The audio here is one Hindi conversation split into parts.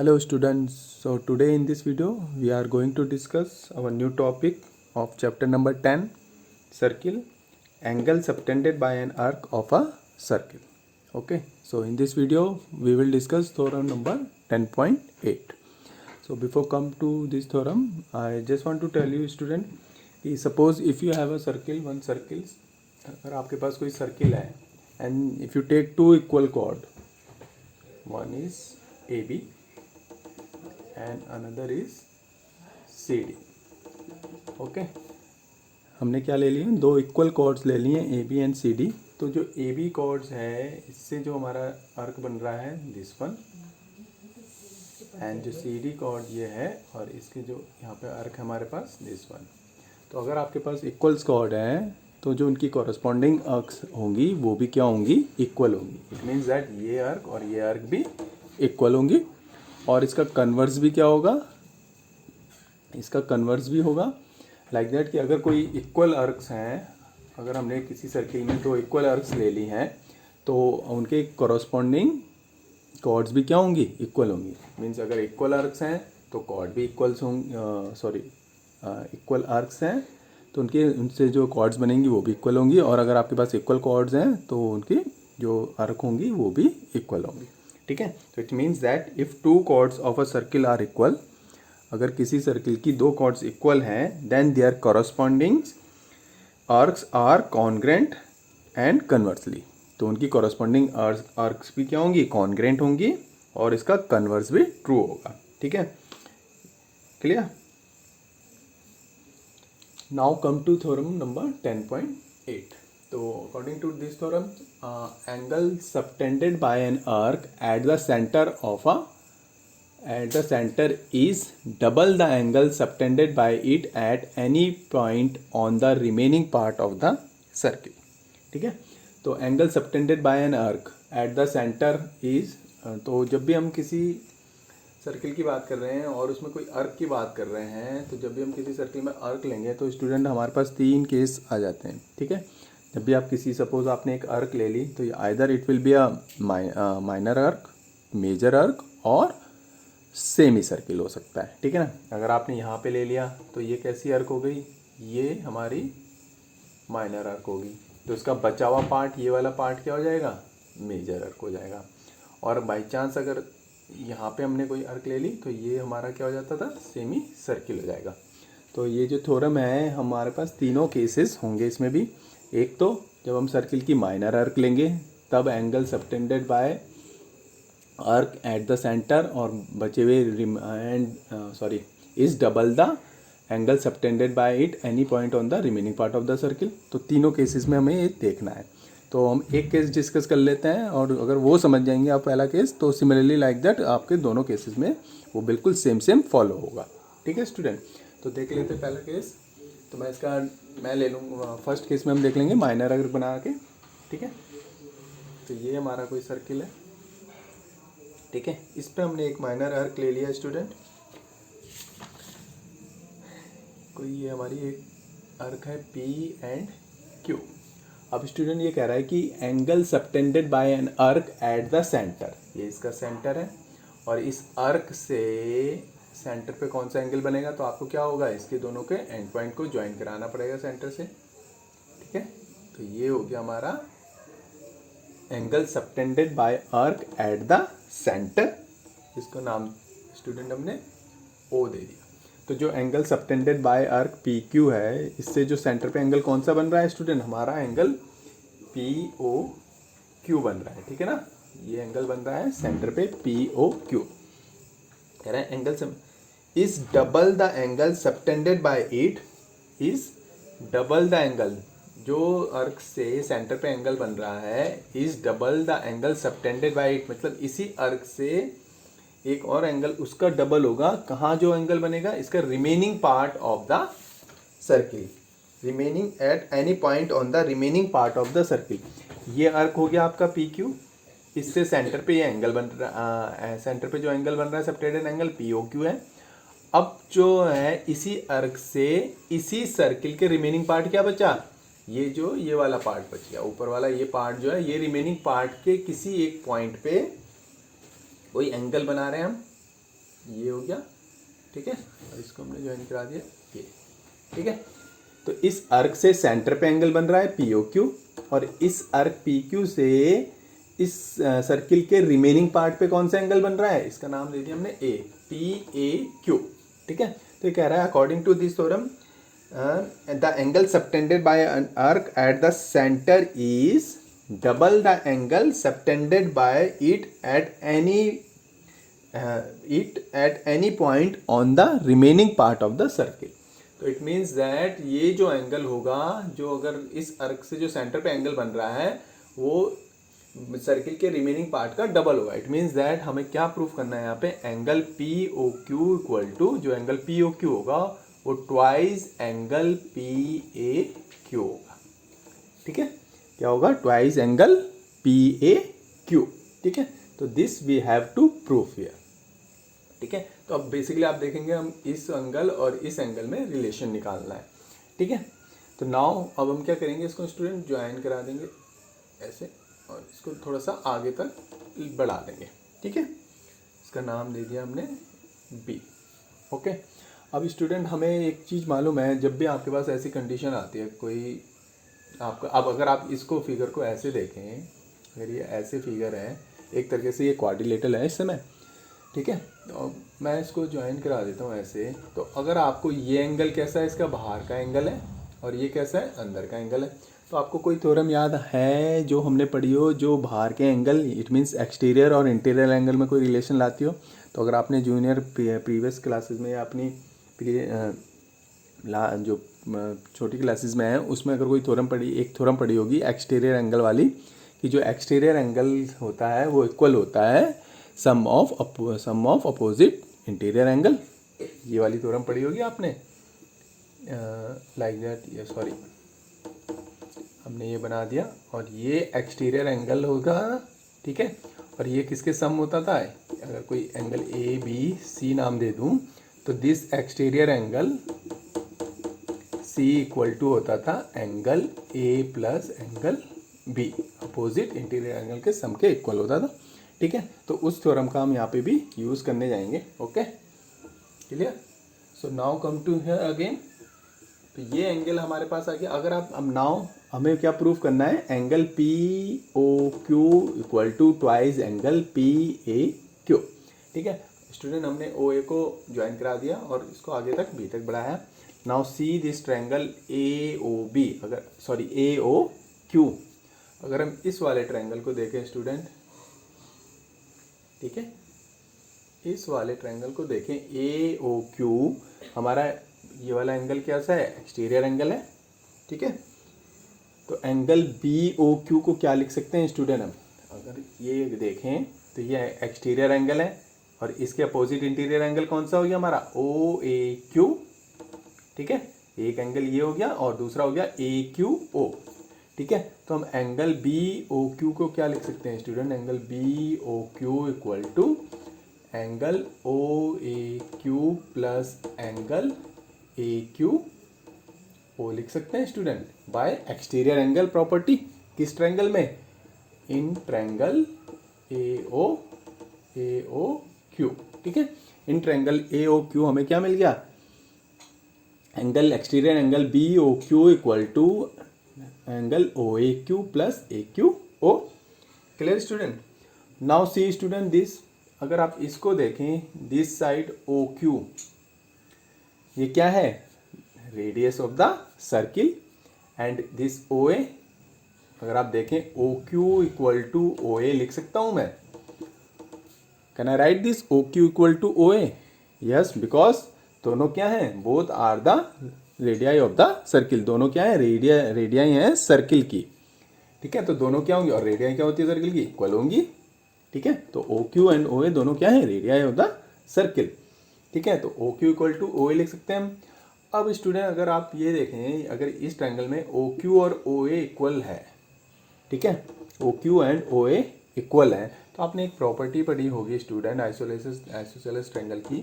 Hello students, so today in this video we are going to discuss our new topic of chapter number 10, circle, angle subtended by an arc of a circle. Okay, so in this video we will discuss theorem number 10.8. So before come to this theorem, I just want to tell you student कि suppose if you have a circle, one circle, अगर आपके पास कोई circle है and if you take two equal chord, one is AB and another is CD. Okay, हमने क्या ले लिए, दो इक्वल कॉर्ड्स ले लिए A B and C D. तो जो ए बी कॉर्ड्स है इससे जो हमारा आर्क बन रहा है दिस वन, एंड जो सी डी कॉर्ड ये है और इसके जो यहाँ पे आर्क है हमारे पास दिस वन. तो अगर आपके पास इक्वल्स कॉर्ड हैं तो जो उनकी कॉरस्पॉन्डिंग आर्क्स होंगी वो भी क्या होंगी, इक्वल होंगी. इट मीन्स दैट ये आर्क और ये आर्क भी इक्वल होंगी. और इसका कन्वर्स भी क्या होगा, इसका कन्वर्स भी होगा लाइक दैट कि अगर कोई इक्वल आर्क्स हैं, अगर हमने किसी सर्किल में दो इक्वल आर्क्स ले ली हैं तो उनके कॉरस्पॉन्डिंग कॉर्ड्स भी क्या होंगी, इक्वल होंगी. मीन्स अगर इक्वल आर्क्स हैं तो कॉर्ड भी इक्वल्स होंगे, इक्वल आर्क्स हैं तो उनसे जो कॉर्ड्स बनेंगी वो भी इक्वल होंगी. और अगर आपके पास इक्वल कॉर्ड्स हैं तो उनकी जो आर्क होंगी वो भी इक्वल होंगी. ठीक है, तो it means that if two chords of a circle are equal, अगर किसी सर्किल की दो कॉर्ड्स इक्वल हैं then their corresponding arcs are congruent and conversely. तो उनकी कॉरस्पॉन्डिंग आर्क्स भी क्या होंगी, कॉन्ग्रेंट होंगी और इसका कन्वर्स भी ट्रू होगा. ठीक है, clear. Now come to theorem number 10.8. तो according to this theorem, angle subtended by an arc at the centre is double the angle subtended by it at any point on the remaining part of the circle. ठीक है, तो angle subtended by an arc at the centre is, तो जब भी हम किसी सर्किल की बात कर रहे हैं और उसमें कोई आर्क की बात कर रहे हैं, तो जब भी हम किसी सर्किल में आर्क लेंगे तो स्टूडेंट हमारे पास तीन केस आ जाते हैं. ठीक है, जब भी आप किसी, सपोज आपने एक आर्क ले ली तो either it will be a minor arc, major arc और सेमी सर्किल हो सकता है. ठीक है ना. अगर आपने यहाँ पे ले लिया तो ये कैसी आर्क हो गई, ये हमारी माइनर आर्क होगी. तो इसका बचा हुआ पार्ट, ये वाला पार्ट क्या हो जाएगा, मेजर आर्क हो जाएगा. और बाई चांस अगर यहाँ पे हमने कोई आर्क ले ली तो ये हमारा क्या हो जाता था, सेमी सर्किल हो जाएगा. तो ये जो थ्योरम है हमारे पास तीनों केसेस होंगे इसमें भी. एक तो जब हम सर्किल की माइनर आर्क लेंगे तब angle subtended bye arc at the centre और बचे हुए is double the angle subtended by it any point on the remaining part of the circle. तो तीनों केसेस में हमें ये देखना है. तो हम एक केस डिस्कस कर लेते हैं और अगर वो समझ जाएंगे आप पहला केस तो सिमिलरली लाइक दैट आपके दोनों केसेस में वो बिल्कुल सेम फॉलो होगा. ठीक है स्टूडेंट, तो देख लेते हैं पहला केस. तो मैं ले लूँगा फर्स्ट केस में हम देख लेंगे माइनर आर्क बना के. ठीक है, तो ये हमारा कोई सर्किल है. ठीक है, इस पे हमने एक माइनर आर्क ले लिया स्टूडेंट. कोई ये हमारी एक आर्क है P एंड Q. अब स्टूडेंट ये कह रहा है कि angle subtended by an arc at the centre, ये इसका सेंटर है और इस आर्क से सेंटर पे कौन सा एंगल बनेगा, तो आपको क्या होगा, इसके दोनों के एंड पॉइंट को ज्वाइन कराना पड़ेगा सेंटर से. ठीक है, तो ये हो गया हमारा angle subtended bye arc at the centre. इसका नाम स्टूडेंट हमने O दे दिया. तो जो angle subtended bye arc PQ है, इससे जो सेंटर पे एंगल कौन सा बन रहा है स्टूडेंट, हमारा एंगल POQ बन रहा है. ठीक है ना, ये एंगल बन रहा है सेंटर पे POQ. कह रहे हैं angle is double the angle subtended by it, is double the angle, जो आर्क से सेंटर पे एंगल बन रहा है is double the angle subtended by it, मतलब इसी आर्क से एक और एंगल उसका डबल होगा. कहाँ जो एंगल बनेगा, इसका remaining part of the circle, remaining eight any point on the remaining part of the circle. ये आर्क हो गया आपका PQ, इससे सेंटर पे ये एंगल बन रहा है, सेंटर पे जो एंगल बन रहा है सबटेंडेड एंगल POQ है. अब जो है इसी आर्क से इसी सर्किल के रिमेनिंग पार्ट क्या बचा, ये वाला पार्ट बच गया, ऊपर वाला ये पार्ट जो है, ये रिमेनिंग पार्ट के किसी एक पॉइंट पे कोई एंगल बना रहे हैं हम. ये हो गया, ठीक है, और इसको हमने ज्वाइन करा दिया ये, ठीक है। तो इस अर्क से सेंटर पे एंगल बन रहा है POQ, और इस अर्क PQ से इस सर्किल के रिमेनिंग पार्ट पे कौन सा एंगल बन रहा है, इसका नाम दे दिया हमने A, PAQ, ठीक है। तो ये कह रहा है according to this theorem the angle subtended by an arc at the centre is double the angle subtended by it at any point on the remaining part of the circle. तो इट मीन्स दैट ये जो एंगल होगा, जो अगर इस अर्क से जो सेंटर पे एंगल बन रहा है वो सर्किल के रिमेनिंग पार्ट का डबल होगा। इट मीन्स दैट हमें क्या प्रूफ करना है यहाँ पे, एंगल POQ इक्वल टू, जो एंगल POQ होगा वो ट्वाइस एंगल PAQ होगा, ठीक है। क्या होगा, ट्वाइस एंगल PAQ, ठीक है। तो this we have to proof here, ठीक है। तो अब बेसिकली आप देखेंगे हम इस एंगल और इस एंगल में रिलेशन निकालना है, ठीक है। तो नाउ अब हम क्या करेंगे, इसको स्टूडेंट ज्वाइन करा देंगे ऐसे, और इसको थोड़ा सा आगे तक बढ़ा देंगे, ठीक है। इसका नाम दे दिया हमने B, ओके। अब स्टूडेंट हमें एक चीज़ मालूम है, जब भी आपके पास ऐसी कंडीशन आती है कोई आपका, अब अगर आप इसको फिगर को ऐसे देखें, अगर ये ऐसे फिगर है, एक तरीके से ये क्वाड्रिलेटरल है इस समय, ठीक है। तो मैं इसको ज्वाइन करा देता हूँ ऐसे। तो अगर आपको ये एंगल कैसा है, इसका बाहर का एंगल है, और ये कैसा है, अंदर का एंगल है। तो आपको कोई थ्योरम याद है जो हमने पढ़ी हो, जो बाहर के एंगल, इट मीन्स एक्सटीरियर और इंटीरियर एंगल में कोई रिलेशन लाती हो? तो अगर आपने जूनियर प्रीवियस क्लासेस में या अपनी जो छोटी क्लासेस में है उसमें अगर कोई थ्योरम पढ़ी, एक थ्योरम पढ़ी होगी एक्सटीरियर एंगल वाली, कि जो एक्सटीरियर एंगल होता है वो इक्वल होता है सम ऑफ अपोजिट इंटीरियर एंगल। ये वाली थ्योरम पढ़ी होगी आपने, लाइक दैट, ये सॉरी हमने ये बना दिया, और ये एक्सटीरियर एंगल होगा, ठीक है। और ये किसके सम होता था, अगर कोई एंगल ABC नाम दे दूं, तो this exterior angle C equal to होता था angle A plus angle B, opposite interior angle के सम के इक्वल होता था, ठीक है। तो उस थ्योरम का हम यहाँ पे भी यूज़ करने जाएंगे, okay, clear. So now come to here again. तो ये एंगल हमारे पास आ गया। अगर आप अब नाउ हमें क्या प्रूफ करना है, angle POQ equal to twice angle PAQ, ठीक है। स्टूडेंट हमने OA को ज्वाइन करा दिया और इसको आगे तक B तक बढ़ाया। Now see this triangle AOB, अगर सॉरी AOQ, अगर हम इस वाले ट्रायंगल को देखें स्टूडेंट, ठीक है, इस वाले ट्रायंगल को देखें AOQ, हमारा ये वाला एंगल क्या सा है, एक्सटीरियर एंगल है, ठीक है। तो एंगल BOQ को क्या लिख सकते हैं स्टूडेंट हम, अगर ये देखें तो ये एक्सटीरियर एंगल है, और इसके अपोजिट इंटीरियर एंगल कौन सा हो गया हमारा, OAQ, ठीक है। एक एंगल ये हो गया और दूसरा हो गया AQO, ठीक है। तो हम एंगल BOQ को क्या लिख सकते हैं student, angle BOQ equal to angle OAQ plus angle AQO लिख सकते हैं student, by exterior angle property. किस ट्रायंगल में, इन ट्रायंगल AOQ, ठीक है। इन ट्रायंगल AOQ हमें क्या मिल गया, angle exterior angle BOQ equal to angle OAQ plus AQO, clear student. Now see student this, अगर आप इसको देखें, दिस साइड OQ, ये क्या है, radius of the circle, and this OA, अगर आप देखें OQ इक्वल टू OA लिख सकता हूं मैं, can I write this OQ equal to OA, yes, because दोनों क्या हैं, both are the radii of the circle, दोनों क्या है, रेडियाई हैं सर्किल की, ठीक है। तो दोनों क्या होंगी, और रेडियाई क्या होती है सर्किल की, इक्वल होंगी, ठीक है। तो OQ एंड OA दोनों क्या है, रेडियाई ऑफ द सर्किल, ठीक है। तो OQ इक्वल टू OA लिख सकते हैं हम। अब स्टूडेंट अगर आप ये देखें, अगर इस ट्रायंगल में OQ और OA इक्वल है, ठीक है, OQ एंड OA इक्वल है, तो आपने एक प्रॉपर्टी पढ़ी होगी स्टूडेंट आइसोसेलेस ट्रायंगल की,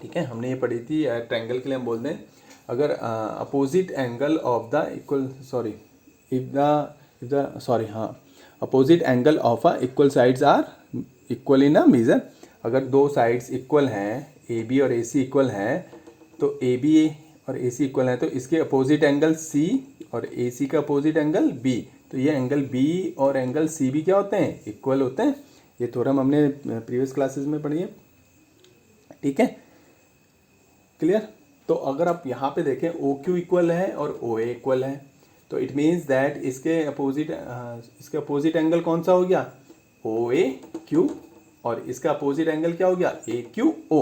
ठीक है। हमने ये पढ़ी थी, ट्रायंगल के लिए हम बोलते हैं, अगर opposite angle of the equal, sorry if the sorry हाँ, opposite angle of a equal sides are equal in a major, अगर दो साइड्स इक्वल हैं, ए बी और ए सी इक्वल हैं, तो ए बी और ए सी इक्वल हैं, तो इसके अपोजिट एंगल सी और ए सी का अपोजिट एंगल बी, तो ये एंगल बी और एंगल सी भी क्या होते हैं, इक्वल होते हैं। ये थ्योरम हमने प्रीवियस क्लासेस में पढ़ी है, ठीक है, क्लियर। तो अगर आप यहाँ पे देखें ओ क्यू इक्वल है और ओ ए इक्वल है, तो इट मीन्स दैट इसके अपोजिट एंगल कौन सा हो गया, ओ ए क्यू, और इसका अपोजिट एंगल क्या हो गया, ए क्यू ओ।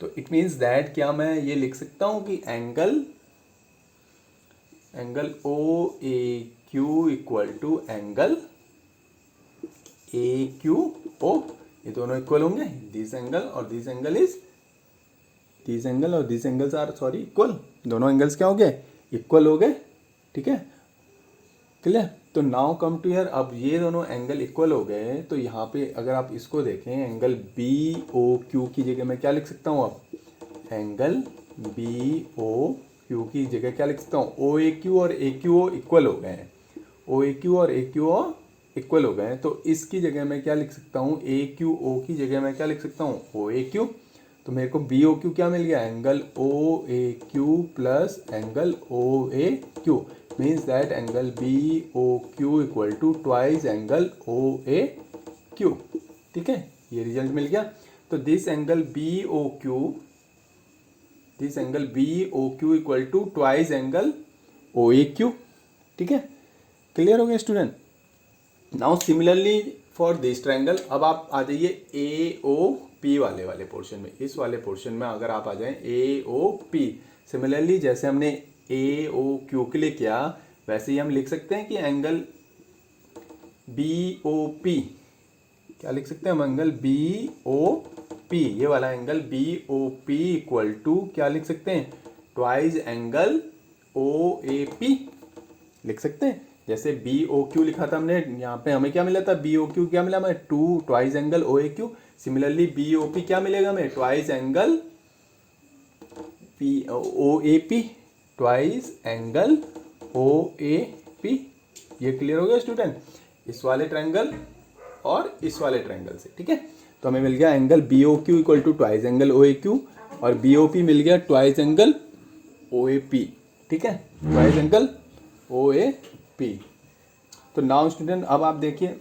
तो इट मीन्स दैट क्या मैं ये लिख सकता हूँ कि angle O A Q equal to angle A Q O, ये दोनों इक्वल होंगे, दिस एंगल और this angle is, this angle और this angles are sorry equal, दोनों एंगल्स क्या हो गए, इक्वल हो गए, ठीक है, क्लियर। तो नाउ कम टू हियर, अब ये दोनों एंगल इक्वल हो गए, तो यहाँ पे अगर आप इसको देखें, एंगल बी ओ क्यू की जगह मैं क्या लिख सकता हूँ, अब एंगल बी ओ क्यू की जगह क्या लिख सकता हूँ, ओ ए क्यू और ए क्यू ओ इक्वल हो गए हैं, ओ ए क्यू और ए क्यू ओ इक्वल हो गए हैं, तो इसकी जगह मैं क्या लिख सकता हूँ, ए क्यू ओ की जगह मैं क्या लिख सकता हूँ, ओ ए क्यू। तो मेरे को बी ओ क्यू क्या मिल गया, angle O A Q plus angle O A Q, means that angle B O Q equal to twice angle O A Q, ठीक है, ये रिजल्ट मिल गया। तो this angle B O Q equal to twice angle O A Q, ठीक है, क्लियर हो गया student. Now similarly for this triangle, अब आप आ जाइए ए ओ पी वाले पोर्शन में, इस वाले पोर्शन में अगर आप आ जाएं ए ओ पी, सिमिलरली जैसे हमने ए ओ क्यू के लिए किया, वैसे ही हम लिख सकते हैं कि एंगल बी ओ पी, क्या लिख सकते हैं हम, एंगल बी ओ पी, ये वाला angle B O P equal to क्या लिख सकते हैं, twice angle O A P लिख सकते हैं। जैसे बी ओ क्यू लिखा था हमने, यहाँ पे हमें क्या मिला था, बी ओ क्यू क्या मिला हमें, to twice angle O A Q. Similarly B O P क्या मिलेगा हमें, twice angle P O A P, twice angle O A P. ये क्लियर हो गया स्टूडेंट, इस वाले ट्रायंगल और इस वाले ट्रायंगल से, ठीक है। तो हमें मिल गया angle B O Q equal to twice angle O A Q, और बी ओ पी मिल गया twice angle O A P, ठीक है, twice angle O A P. तो नाउ स्टूडेंट अब आप देखिए,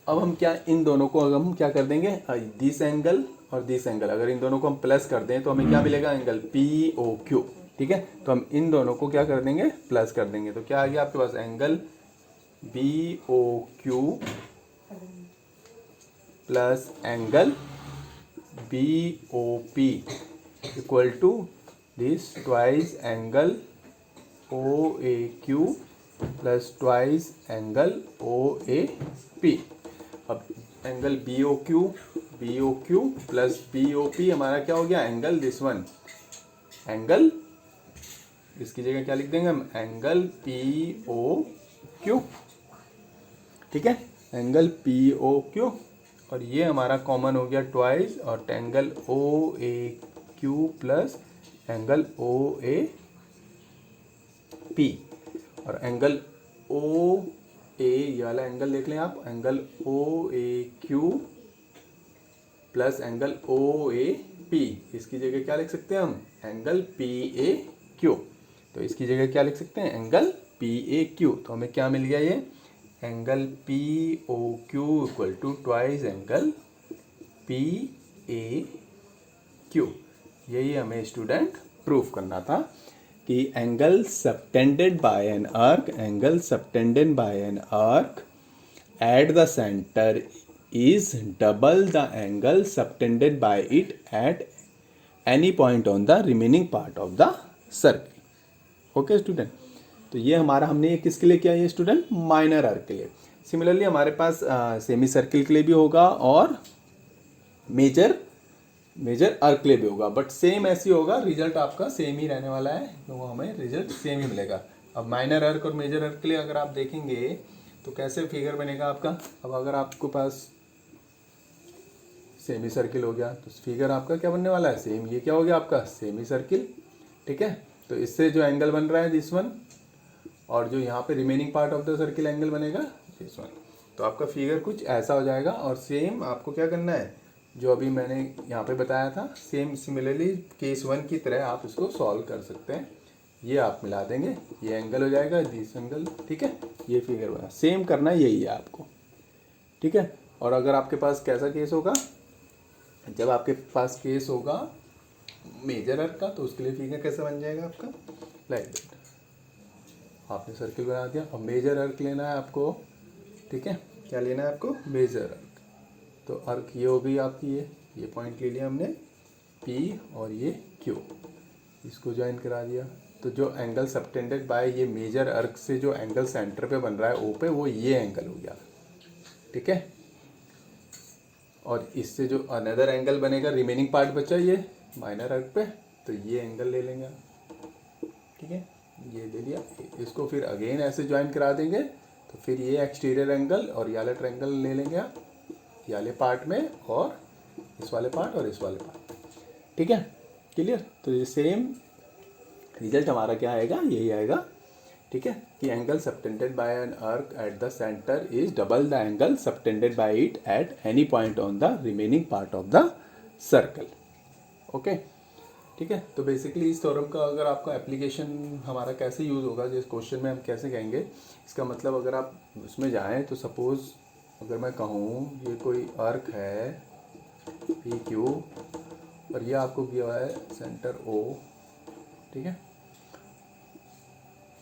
अब हम क्या इन दोनों को अगर हम क्या कर देंगे, दिस एंगल और दिस एंगल अगर इन दोनों को हम प्लस कर दें तो हमें क्या मिलेगा, एंगल पी ओ क्यू, ठीक है। तो हम इन दोनों को क्या कर देंगे, प्लस कर देंगे, तो क्या आ गया आपके पास, angle B O Q plus angle B O P equal to this twice angle O A Q plus twice angle O A P. अब angle B O Q plus B O P हमारा क्या हो गया, एंगल दिस वन, एंगल इसकी जगह क्या लिख देंगे हम, एंगल पी ओ क्यू, ठीक है, एंगल पी ओ क्यू, और ये हमारा कॉमन हो गया ट्वाइस, और angle O A Q plus angle O A P, और एंगल ओ ए, ये वाला एंगल देख लें आप, angle O A Q plus angle O A P, इसकी जगह क्या लिख सकते हैं हम, एंगल पी ए क्यू। तो इसकी जगह क्या लिख सकते हैं, एंगल पी ए क्यू। तो हमें क्या मिल गया, ये angle P O Q equal to twice angle P A Q. यही हमें स्टूडेंट प्रूफ करना था कि angle subtended by an arc at the centre is double the angle subtended by it at any point on the remaining part of the circle. Okay student, तो ये हमारा हमने ये किसके लिए किया, ये स्टूडेंट माइनर आर्क के लिए। सिमिलरली हमारे पास सेमी सर्किल के लिए भी होगा और मेजर आर्क के लिए भी होगा, बट सेम ऐसी होगा, रिजल्ट आपका सेम ही रहने वाला है, तो वो हमें रिजल्ट सेम ही मिलेगा। अब माइनर आर्क और मेजर आर्क के लिए अगर आप देखेंगे तो कैसे फिगर बनेगा आपका। अब अगर आपको पास सेमी सर्किल हो गया तो फिगर आपका क्या बनने वाला है, सेम, ये क्या हो गया आपका सेमी सर्किल, ठीक है। तो इससे जो एंगल बन रहा है दिस वन, और जो यहाँ पे remaining part of the circle angle बनेगा दिस वन। तो आपका फिगर कुछ ऐसा हो जाएगा। और सेम आपको क्या करना है, जो अभी मैंने यहाँ पे बताया था, सेम सिमिलरली केस 1 की तरह आप इसको सॉल्व कर सकते हैं। ये आप मिला देंगे, ये एंगल हो जाएगा, दिस एंगल, ठीक है। ये फिगर बना, सेम करना यही है आपको, ठीक है। और अगर आपके पास कैसा केस होगा, जब आपके पास केस होगा मेजर अर्क का, तो उसके लिए फिगर कैसा बन जाएगा आपका, लाइक दैट। आपने सर्किल बना दिया। अब मेजर अर्क लेना है आपको, ठीक है। क्या लेना है आपको, मेजर अर्क। तो अर्क ये हो गई आपकी, ये पॉइंट ले लिया हमने P और ये Q, इसको ज्वाइन करा दिया। तो जो एंगल सबटेंडेड बाय ये मेजर अर्क से जो एंगल सेंटर पे बन रहा है O पे, वो ये एंगल हो गया, ठीक है। और इससे जो अनदर एंगल बनेगा, रिमेनिंग पार्ट बचा ये माइनर अर्क पे, तो ये एंगल ले लेंगे, ठीक है। ये ले लिया, इसको फिर अगेन ऐसे ज्वाइन करा देंगे। तो फिर ये एक्सटीरियर एंगल और ये वाला ट्रायंगल ले लेंगे आप, ये वाले पार्ट में, और इस वाले पार्ट और इस वाले पार्ट, ठीक है। क्लियर। तो ये सेम रिजल्ट हमारा क्या आएगा, यही आएगा, ठीक है, कि angle subtended by an arc at the centre is double the angle subtended by it at any point on the remaining part of the circle. Okay, ठीक है। तो बेसिकली इस थ्योरम का अगर आपका एप्लीकेशन हमारा कैसे यूज़ होगा, जिस क्वेश्चन में हम कैसे कहेंगे, इसका मतलब अगर आप उसमें जाएं तो सपोज़ अगर मैं कहूँ ये कोई अर्क है पी क्यू, और ये आपको दिया हुआ है सेंटर ओ, ठीक है।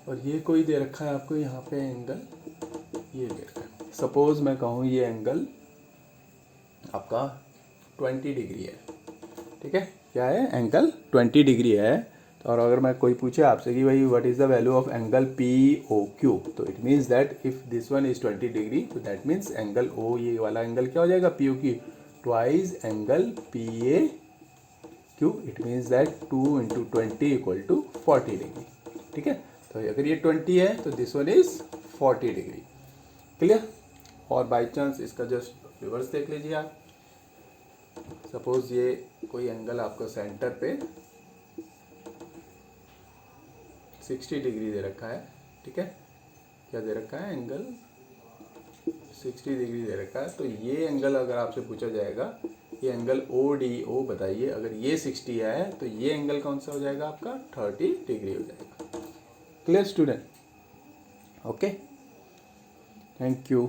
और ये कोई दे रखा है आपको यहाँ पे एंगल, ये दे रखा है। सपोज़ मैं कहूँ ये एंगल आपका 20 डिग्री है, ठीक है। क्या है, एंगल 20 डिग्री है। और अगर मैं कोई पूछे आपसे कि भाई what is the value of angle P O Q, तो it means that if this one is 20 degree, तो दैट मीन्स एंगल ओ, ये वाला एंगल क्या हो जाएगा, P O Q, twice angle P A Q. It means that 2 × 20 = 40 degree, ठीक है। तो अगर ये 20 है तो this one is 40 degree. Clear. और बाई चांस इसका जस्ट रिवर्स देख लीजिए आप। सपोज ये कोई एंगल आपका सेंटर पे 60 डिग्री दे रखा है, ठीक है। क्या दे रखा है, एंगल 60 डिग्री दे रखा है। तो ये एंगल अगर आपसे पूछा जाएगा, ये एंगल ओ डी ओ बताइए, अगर ये 60 है तो ये एंगल कौन सा हो जाएगा आपका, 30 डिग्री हो जाएगा। Clear student. Okay, thank you.